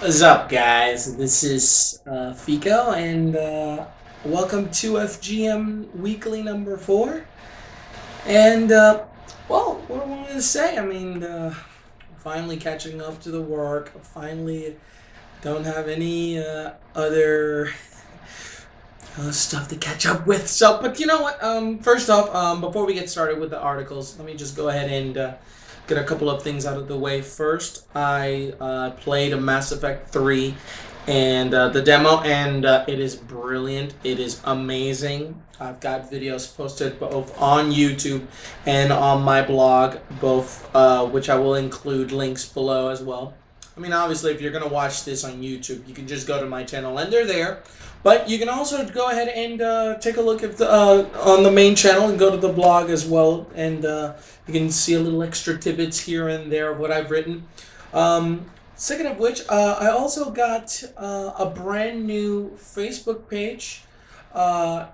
What's up, guys? This is Fico, and welcome to FGM Weekly number 4. And, well, what do I want to say? I mean, finally catching up to the work. Finally, don't have any other stuff to catch up with. So, but you know what? First off, before we get started with the articles, let me just go ahead and get a couple of things out of the way. First, I played a Mass Effect 3 and the demo, and it is brilliant. It is amazing. I've got videos posted both on YouTube and on my blog, both which I will include links below as well. I mean, obviously, if you're going to watch this on YouTube, you can just go to my channel, and they're there. But you can also go ahead and take a look at on the main channel and go to the blog as well, and you can see a little extra tidbits here and there of what I've written. Second of which, I also got a brand new Facebook page.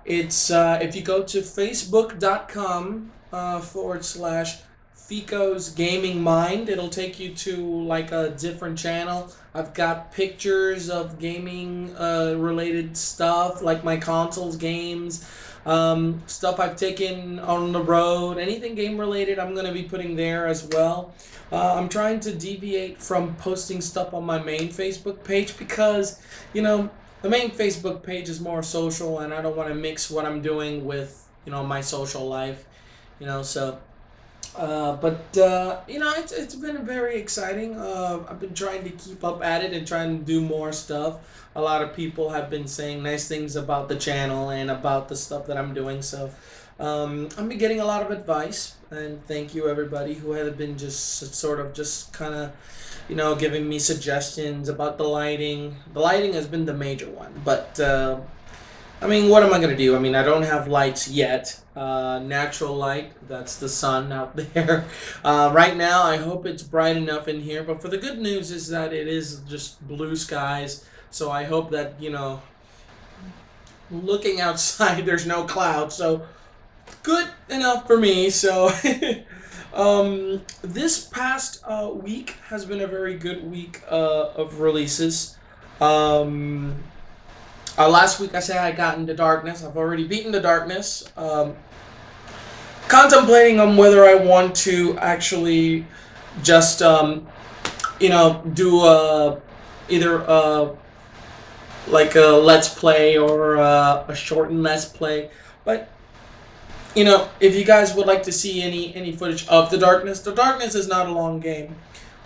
It's if you go to facebook.com / Fico's Gaming Mind. It'll take you to like a different channel. I've got pictures of gaming related stuff, like my consoles games, stuff I've taken on the road, anything game related I'm going to be putting there as well. I'm trying to deviate from posting stuff on my main Facebook page because, you know, the main Facebook page is more social, and I don't want to mix what I'm doing with, my social life, so... it's been very exciting. I've been trying to keep up at it and trying to do more stuff. A lot of people have been saying nice things about the channel and about the stuff that I'm doing. So, I've been getting a lot of advice, and thank you everybody who has been just kind of, giving me suggestions about the lighting. The lighting has been the major one, but I mean, what am I going to do? I mean, I don't have lights yet. Natural light, that's the sun out there. Right now, I hope it's bright enough in here. But for the good news is that it is just blue skies. So I hope that, looking outside, there's no clouds. So good enough for me. So this past week has been a very good week of releases. Last week I said I got into Darkness. I've already beaten the Darkness. Contemplating on whether I want to actually just, do either like a Let's Play or a shortened Let's Play. But, if you guys would like to see any footage of the Darkness is not a long game.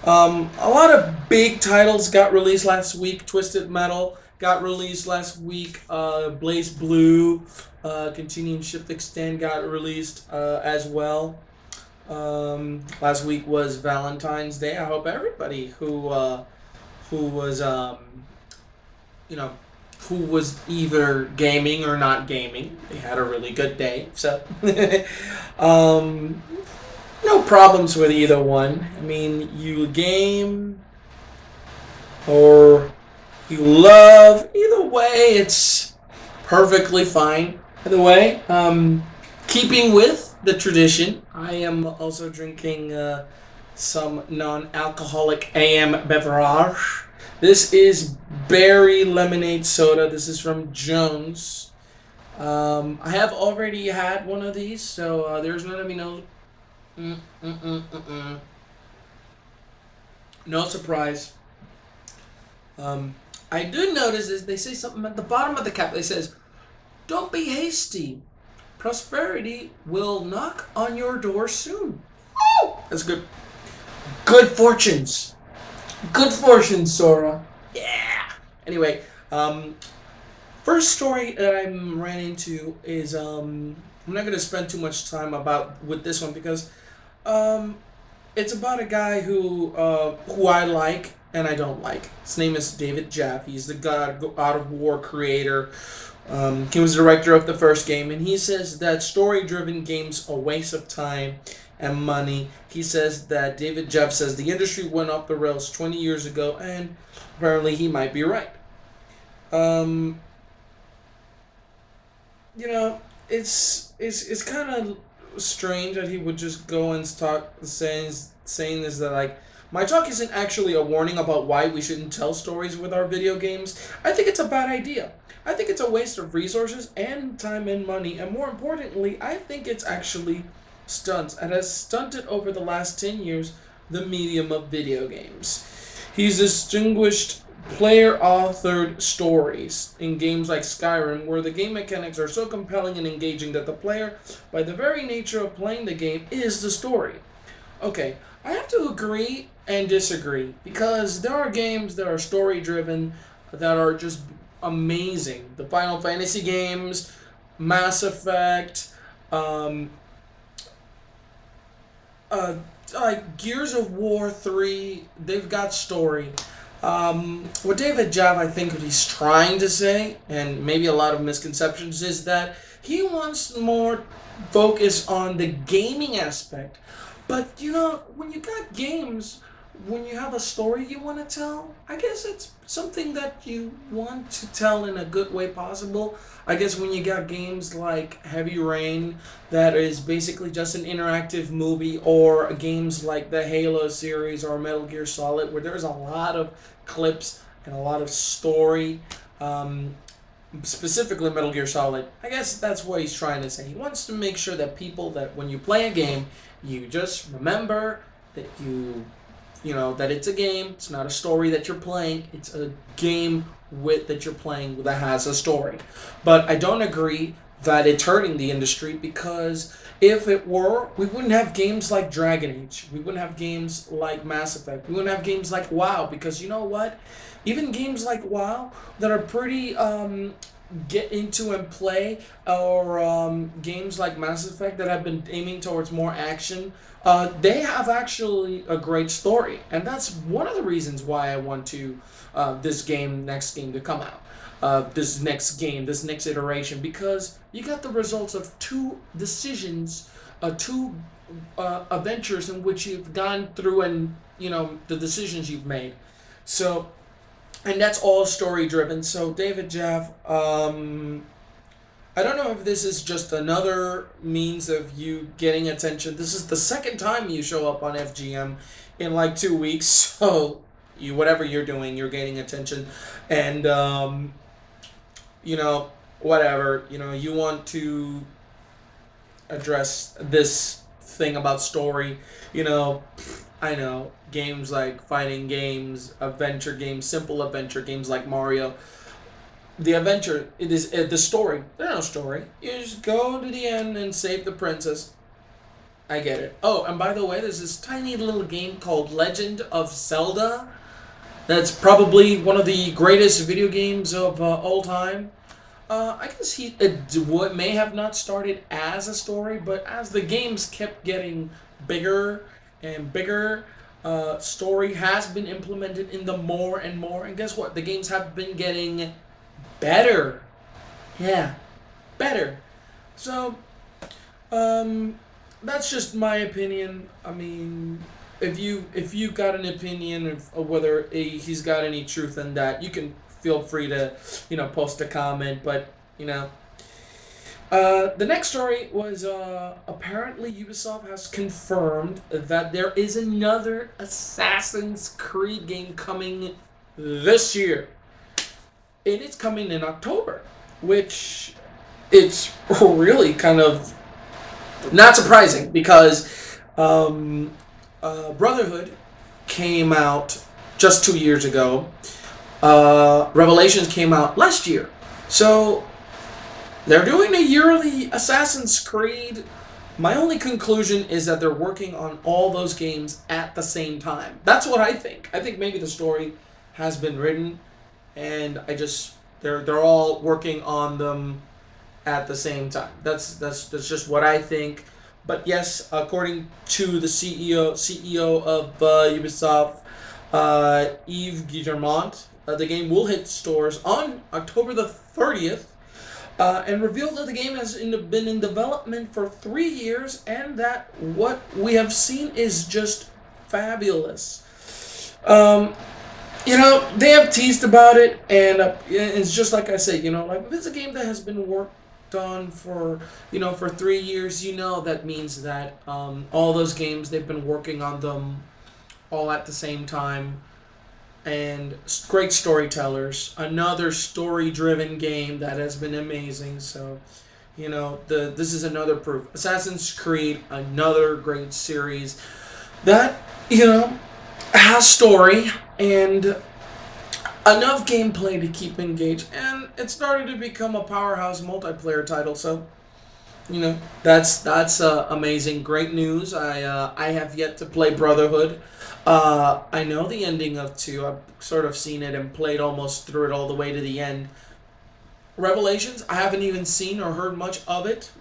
A lot of big titles got released last week. Twisted Metal got released last week. Blaze Blue, Continuing Shift Extend got released as well. Last week was Valentine's Day. I hope everybody who was who was either gaming or not gaming, they had a really good day. So no problems with either one. I mean, you game or you love, either way, it's perfectly fine. By the way, keeping with the tradition, I am also drinking some non-alcoholic AM beverage. This is berry lemonade soda. This is from Jones. I have already had one of these, so there's going to be no surprise. I do notice is they say something at the bottom of the cap. They says, "Don't be hasty. Prosperity will knock on your door soon." Oh, that's good. Good fortunes. Good fortunes, Sora. Yeah. Anyway, first story that I ran into is I'm not gonna spend too much time with this one because it's about a guy who I like and I don't like. His name is David Jeff. He's the God of War creator. He was the director of the first game, and he says that story-driven games are a waste of time and money. He says that David Jeff says the industry went off the rails 20 years ago, and apparently he might be right. It's kind of strange that he would just go and start saying this that like My talk isn't actually a warning about why we shouldn't tell stories with our video games. I think it's a bad idea. I think it's a waste of resources and time and money, and more importantly, I think it's actually stunts. It has stunted over the last 10 years the medium of video games. He's distinguished player-authored stories in games like Skyrim, where the game mechanics are so compelling and engaging that the player, by the very nature of playing the game, is the story. Okay, I have to agree and disagree, because there are games that are story-driven that are just amazing. The Final Fantasy games, Mass Effect, like Gears of War 3, they've got story. What David Jav, I think, what he's trying to say, and maybe a lot of misconceptions, is that he wants more focus on the gaming aspect. But, you know, when you got games, when you have a story you want to tell, I guess it's something that you want to tell in a good way possible. I guess when you got games like Heavy Rain, that is basically just an interactive movie, or games like the Halo series or Metal Gear Solid, where there's a lot of clips and a lot of story, specifically Metal Gear Solid. I guess that's what he's trying to say. He wants to make sure that people, that when you play a game, you just remember that you know, that it's a game. It's not a story that you're playing. It's a game that you're playing that has a story. But I don't agree that it's hurting the industry, because if it were, we wouldn't have games like Dragon Age. We wouldn't have games like Mass Effect. We wouldn't have games like WoW, because you know what? Even games like WoW that are pretty get into and play, or games like Mass Effect that have been aiming towards more action, they have actually a great story, and that's one of the reasons why I want to this next game to come out, this next iteration, because you got the results of two decisions, two adventures in which you've gone through, and you know the decisions you've made. So, and that's all story driven. So David Jaff, I don't know if this is just another means of you getting attention. This is the second time you show up on FGM in like 2 weeks. So you, whatever you're doing, you're gaining attention. And, you know, whatever, you know, you want to address this thing about story, you know, I know, games like fighting games, adventure games, simple adventure games like Mario. The adventure, it is the story. There's no story. You just go to the end and save the princess. I get it. Oh, and by the way, there's this tiny little game called Legend of Zelda. That's probably one of the greatest video games of all time. I guess it may have not started as a story, but as the games kept getting bigger and bigger, story has been implemented in them more and more. And guess what? The games have been getting better. Yeah, better. So, that's just my opinion. I mean, if you got an opinion of whether he's got any truth in that, you can feel free to, you know, post a comment. But, you know, the next story was apparently Ubisoft has confirmed that there is another Assassin's Creed game coming this year. And it's coming in October, which it's really kind of not surprising, because Brotherhood came out just 2 years ago. Revelations came out last year. So they're doing a yearly Assassin's Creed. My only conclusion is that they're working on all those games at the same time. That's what I think. I think maybe the story has been written, and they're all working on them at the same time. That's just what I think. But yes, according to the CEO of Ubisoft, Yves Guillemot, the game will hit stores on October the 30th, and revealed that the game has been in development for 3 years, and that what we have seen is just fabulous. You know, they have teased about it, and it's just like I said, you know, like if it's a game that has been worked on for, you know, for 3 years, you know, that means that all those games, they've been working on them all at the same time, and great storytellers. Another story-driven game that has been amazing. So, this is another proof. Assassin's Creed, another great series that has story and enough gameplay to keep engaged, and it started to become a powerhouse multiplayer title. So, that's amazing, great news. I have yet to play Brotherhood. I know the ending of 2. I've sort of seen it and played almost through it all the way to the end. Revelations, I haven't even seen or heard much of it.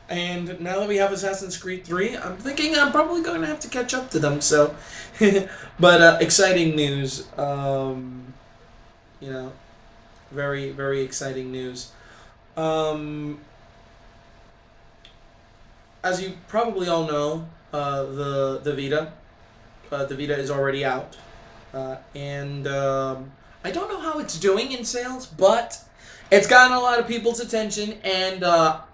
And now that we have Assassin's Creed 3, I'm thinking I'm probably going to have to catch up to them. So, but exciting news. Very, very exciting news. As you probably all know, the Vita. The Vita is already out. And I don't know how it's doing in sales, but it's gotten a lot of people's attention. And, but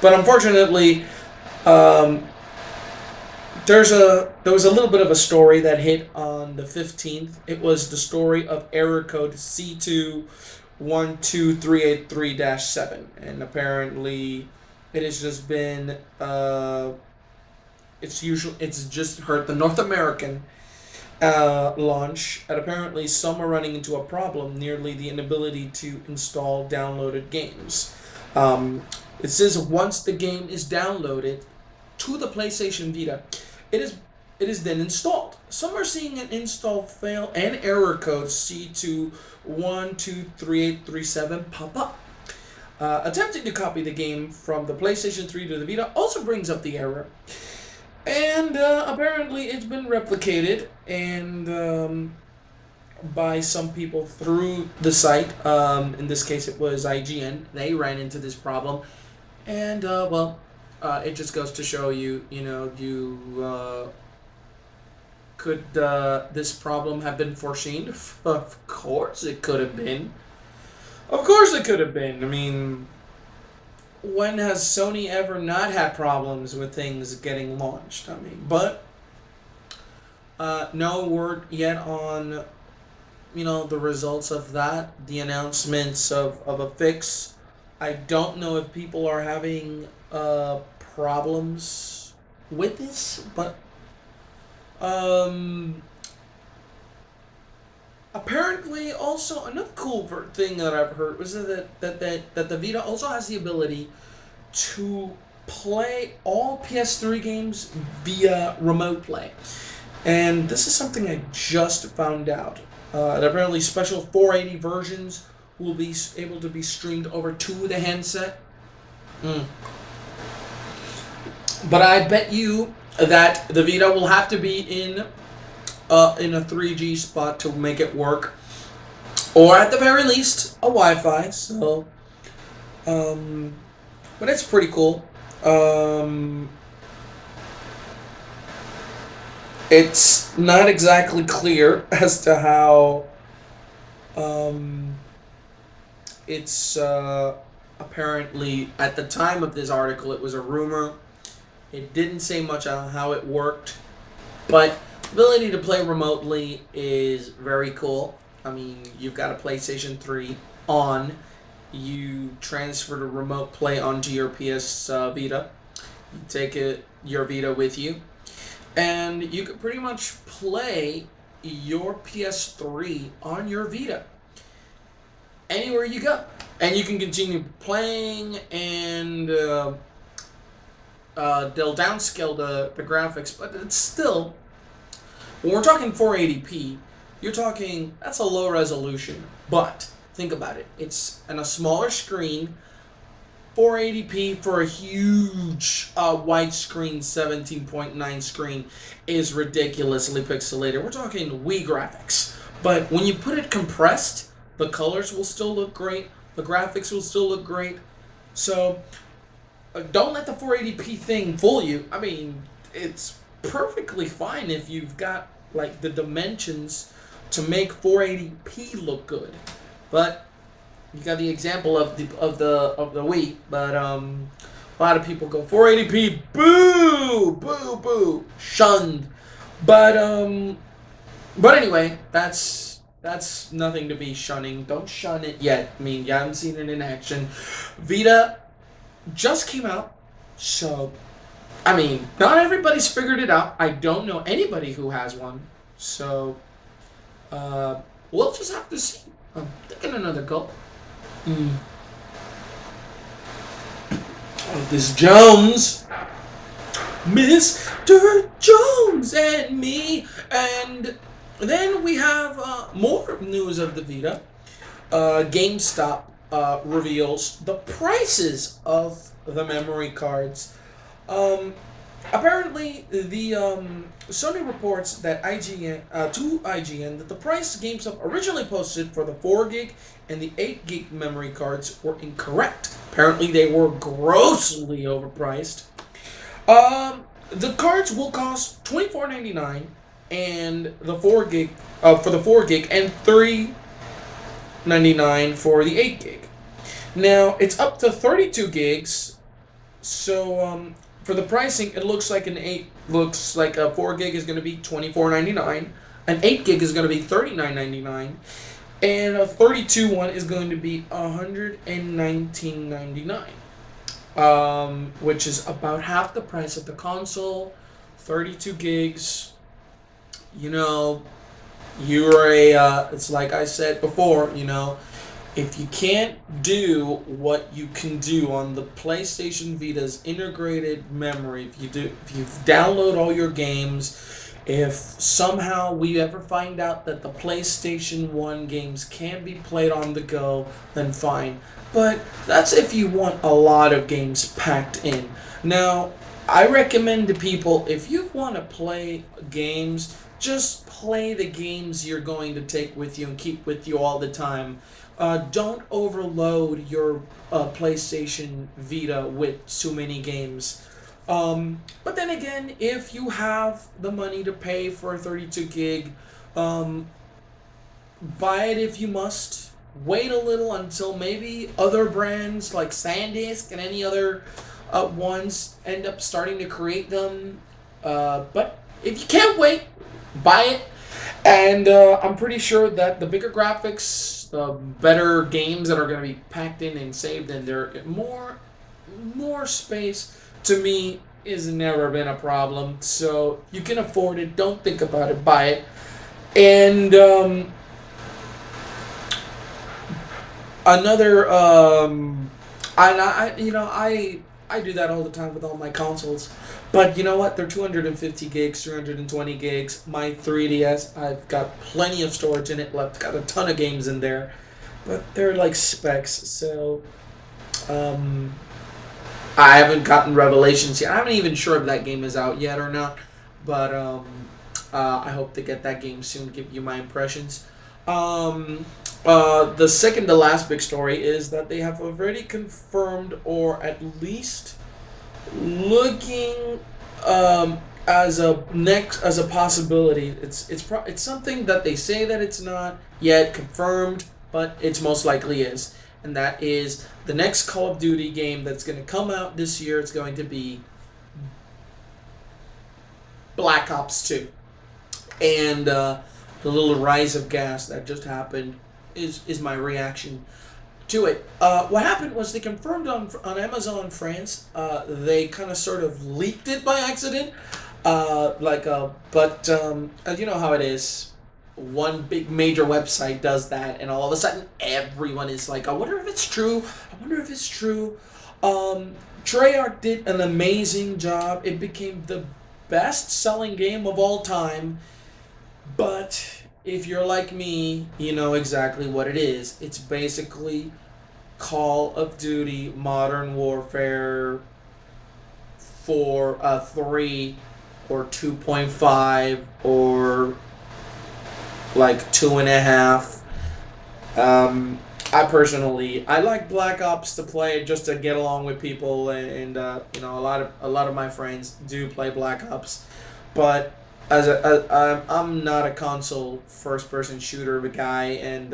unfortunately, there was a little bit of a story that hit on the 15th. It was the story of error code C212383-7, and apparently it has just been it's just hurt the North American launch, and apparently some are running into a problem, nearly the inability to install downloaded games. It says once the game is downloaded to the PlayStation Vita, it is then installed. Some are seeing an install fail and error code C212383-7 pop up. Attempting to copy the game from the PlayStation 3 to the Vita also brings up the error. And apparently it's been replicated and by some people through the site. In this case it was IGN. They ran into this problem. And, it just goes to show you, could this problem have been foreseen? Of course it could have been. Of course it could have been. I mean, when has Sony ever not had problems with things getting launched? I mean, but no word yet on, the results of that, the announcements of a fix. I don't know if people are having problems with this, but apparently also another cool thing that I've heard was that the Vita also has the ability to play all PS3 games via remote play. And this is something I just found out. That apparently special 480 versions will be able to be streamed over to the handset. But I bet you that the Vita will have to be in a 3G spot to make it work, or at the very least a Wi-Fi. So, but it's pretty cool. It's not exactly clear as to how it's apparently at the time of this article it was a rumor. It didn't say much on how it worked, but ability to play remotely is very cool. I mean, you've got a PlayStation 3 on, you transfer the remote play onto your PS Vita, you take your Vita with you, and you can pretty much play your PS3 on your Vita anywhere you go. And you can continue playing, and they'll downscale the graphics, but it's still, when we're talking 480p, you're talking, that's a low resolution. But think about it, it's on a smaller screen. 480p for a huge widescreen 17.9 screen is ridiculously pixelated. We're talking Wii graphics. But when you put it compressed, the colors will still look great, the graphics will still look great. So don't let the 480p thing fool you. I mean, it's perfectly fine if you've got like the dimensions to make 480p look good. But you got the example of the Wii, but a lot of people go 480p, boo! boo, boo, boo, shunned. But anyway, that's nothing to be shunning. Don't shun it yet. I mean, you haven't seen it in action. Vita just came out, so I mean, not everybody's figured it out. I don't know anybody who has one, so we'll just have to see. I'm taking another gulp. Oh, this Jones, Mr. Jones and me, and then we have more news of the Vita. GameStop reveals the prices of the memory cards. Apparently, the Sony reports that IGN that the price GameStop originally posted for the 4 gig and the 8 gig memory cards were incorrect. Apparently, they were grossly overpriced. The cards will cost $24.99 and the 4 gig for the 4 gig and $3.99 for the 8 gig. Now it's up to 32 gigs. So for the pricing, it looks like a 4 gig is going to be $24.99, an 8 gig is going to be $39.99, and a 32 one is going to be $119.99. Which is about half the price of the console. 32 gigs. You know, you're it's like I said before, you know, if you can't do what you can do on the PlayStation Vita's integrated memory, if you download all your games, if somehow we ever find out that the PlayStation 1 games can be played on the go, then fine. But that's if you want a lot of games packed in. Now, I recommend to people, if you want to play games, just play the games you're going to take with you and keep with you all the time. Don't overload your PlayStation Vita with too many games. But then again, if you have the money to pay for a 32 gig, buy it if you must. Wait a little until maybe other brands like SanDisk and any other ones end up starting to create them. But if you can't wait, buy it. And I'm pretty sure that the bigger graphics, the better games that are going to be packed in and saved in there, more space to me has never been a problem. So you can afford it. Don't think about it. Buy it. And another I do that all the time with all my consoles. But you know what? They're 250 gigs, 320 gigs. My 3DS, I've got plenty of storage in it left. Got a ton of games in there. But they're like specs. So I haven't gotten Revelations yet. I'm not even sure if that game is out yet or not. But I hope to get that game soon, give you my impressions. The second to last big story is that they have already confirmed, or at least looking as a possibility. It's something that they say that it's not yet confirmed, but it's most likely is, and that is the next Call of Duty game that's going to come out this year. It's going to be Black Ops 2, and the little rise of gas that just happened is my reaction to it. What happened was they confirmed on Amazon France. They kind of sort of leaked it by accident. But you know how it is. One big major website does that, and all of a sudden everyone is like, I wonder if it's true. I wonder if it's true. Treyarch did an amazing job. It became the best-selling game of all time. But if you're like me, you know exactly what it is. It's basically Call of Duty Modern Warfare for a 3 or 2.5 or like 2.5. I like Black Ops to play just to get along with people, and you know, a lot of my friends do play Black Ops, but I'm not a console first-person shooter guy, and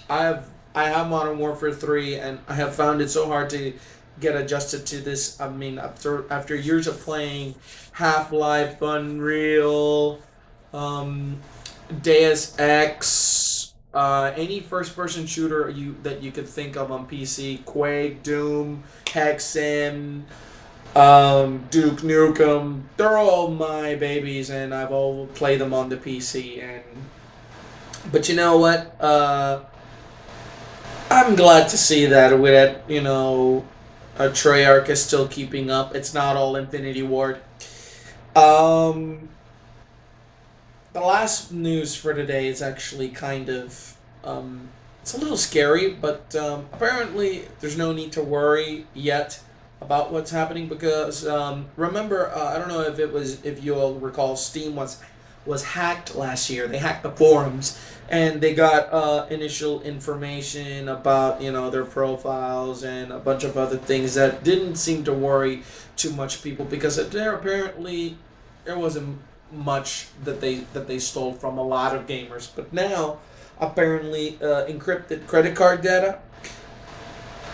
I have Modern Warfare 3, and I have found it so hard to get adjusted to this. I mean, after years of playing Half-Life, Unreal, um, Deus Ex, any first-person shooter that you could think of on PC, Quake, Doom, Hexen, Duke Nukem, they're all my babies, and I've all played them on the PC. But you know what? I'm glad to see that with it, Treyarch is still keeping up. It's not all Infinity Ward. Um, the last news for today is actually kind of, it's a little scary, but apparently there's no need to worry yet about what's happening because remember, I don't know if you'll recall, Steam was hacked last year. They hacked the forums and they got initial information about their profiles and a bunch of other things that didn't seem to worry too much people because there wasn't much that they stole from a lot of gamers. But now apparently encrypted credit card data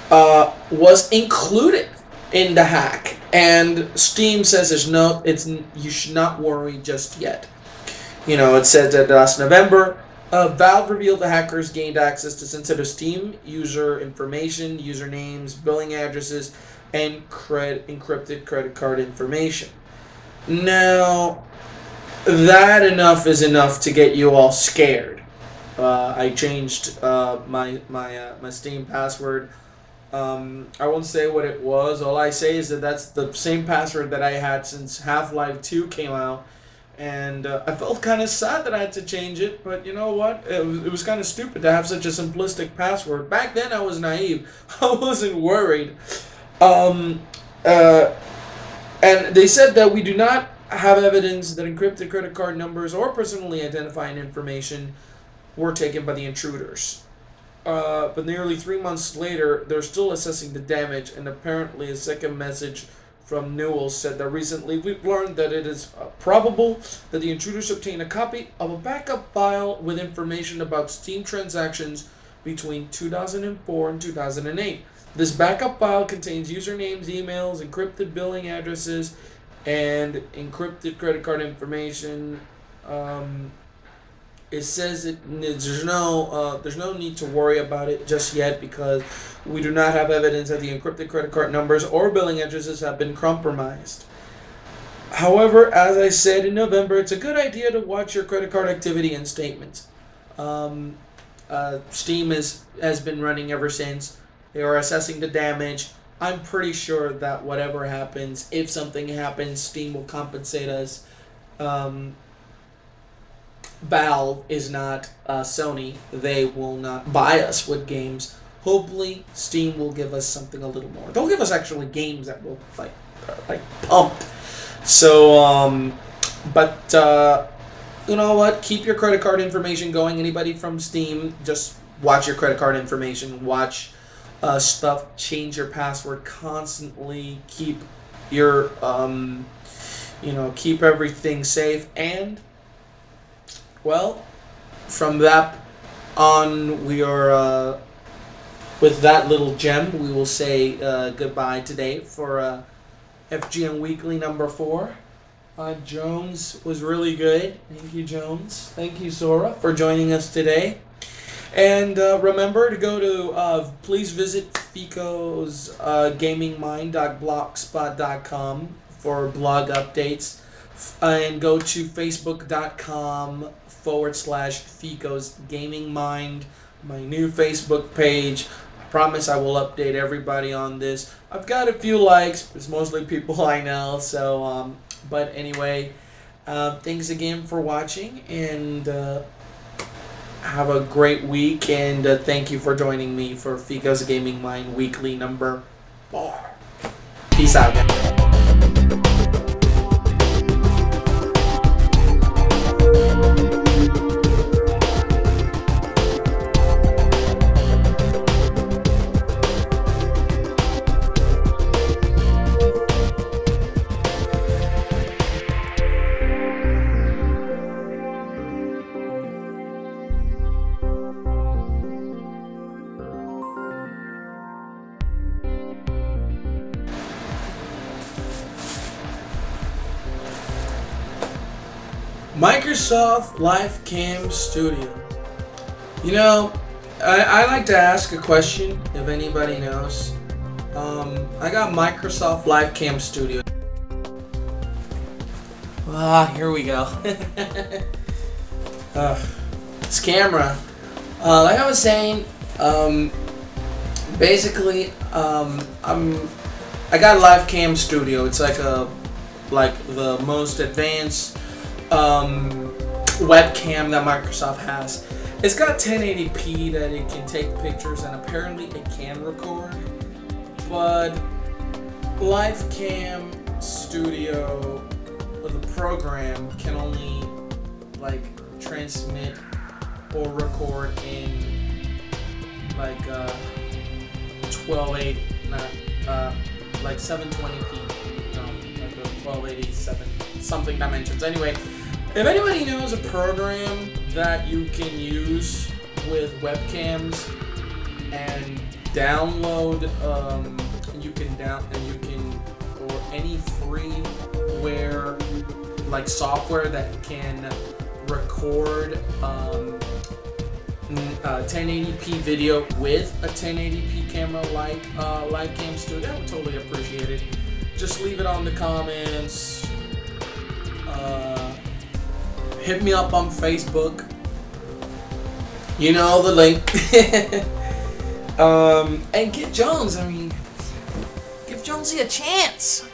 was included in the hack, and Steam says you should not worry just yet. It said that last November, Valve revealed the hackers gained access to sensitive Steam user information, usernames, billing addresses, and encrypted credit card information. Now, that is enough to get you all scared. I changed my Steam password. I won't say what it was. All I say is that that's the same password that I had since Half-Life 2 came out. And I felt kind of sad that I had to change it, but you know what? It was kind of stupid to have such a simplistic password. Back then, I was naive. I wasn't worried. And they said that we do not have evidence that encrypted credit card numbers or personally identifying information were taken by the intruders. But nearly 3 months later, they're still assessing the damage, and apparently a second message from Newell said that recently we've learned that it is probable that the intruders obtained a copy of a backup file with information about Steam transactions between 2004 and 2008. This backup file contains usernames, emails, encrypted billing addresses, and encrypted credit card information. It says there's no need to worry about it just yet because we do not have evidence that the encrypted credit card numbers or billing addresses have been compromised. However, as I said in November, it's a good idea to watch your credit card activity and statements. Steam has been running ever since. They are assessing the damage. I'm pretty sure that whatever happens, if something happens, Steam will compensate us. Valve is not Sony. They will not buy us with games. Hopefully, Steam will give us something a little more. They'll give us actually games that will like pumped. So, but you know what? Keep your credit card information going. Anybody from Steam, just watch your credit card information. Watch stuff. Change your password constantly. Keep your keep everything safe. And well, from that on, we are with that little gem. We will say goodbye today for FGM Weekly number 4. Jones was really good. Thank you, Jones. Thank you, Sora, for joining us today. And remember to go to, please visit Fico's gamingmind.blogspot.com for blog updates. And go to facebook.com/Fico's Gaming Mind, my new Facebook page. I promise I will update everybody on this. I've got a few likes. It's mostly people I know. So, but anyway, thanks again for watching, and have a great week. And thank you for joining me for Fico's Gaming Mind Weekly number 4. Peace out, guys. Microsoft Live Cam Studio. You know, I like to ask a question if anybody knows. I got Microsoft Live Cam Studio. Here we go. This camera. Like I was saying, basically, I got a Live Cam Studio. It's like the most advanced webcam that Microsoft has. It's got 1080p that it can take pictures, and apparently it can record. But Live Cam Studio, the program, can only like transmit or record in like 1280, not like 720p, like the 1287 something dimensions. Anyway, if anybody knows a program that you can use with webcams and download, or any freeware like software that can record 1080p video with a 1080p camera like Live Cam Studio, I would totally appreciate it. Just leave it on the comments. Hit me up on Facebook. You know the link. And get Jones. I mean, give Jonesy a chance.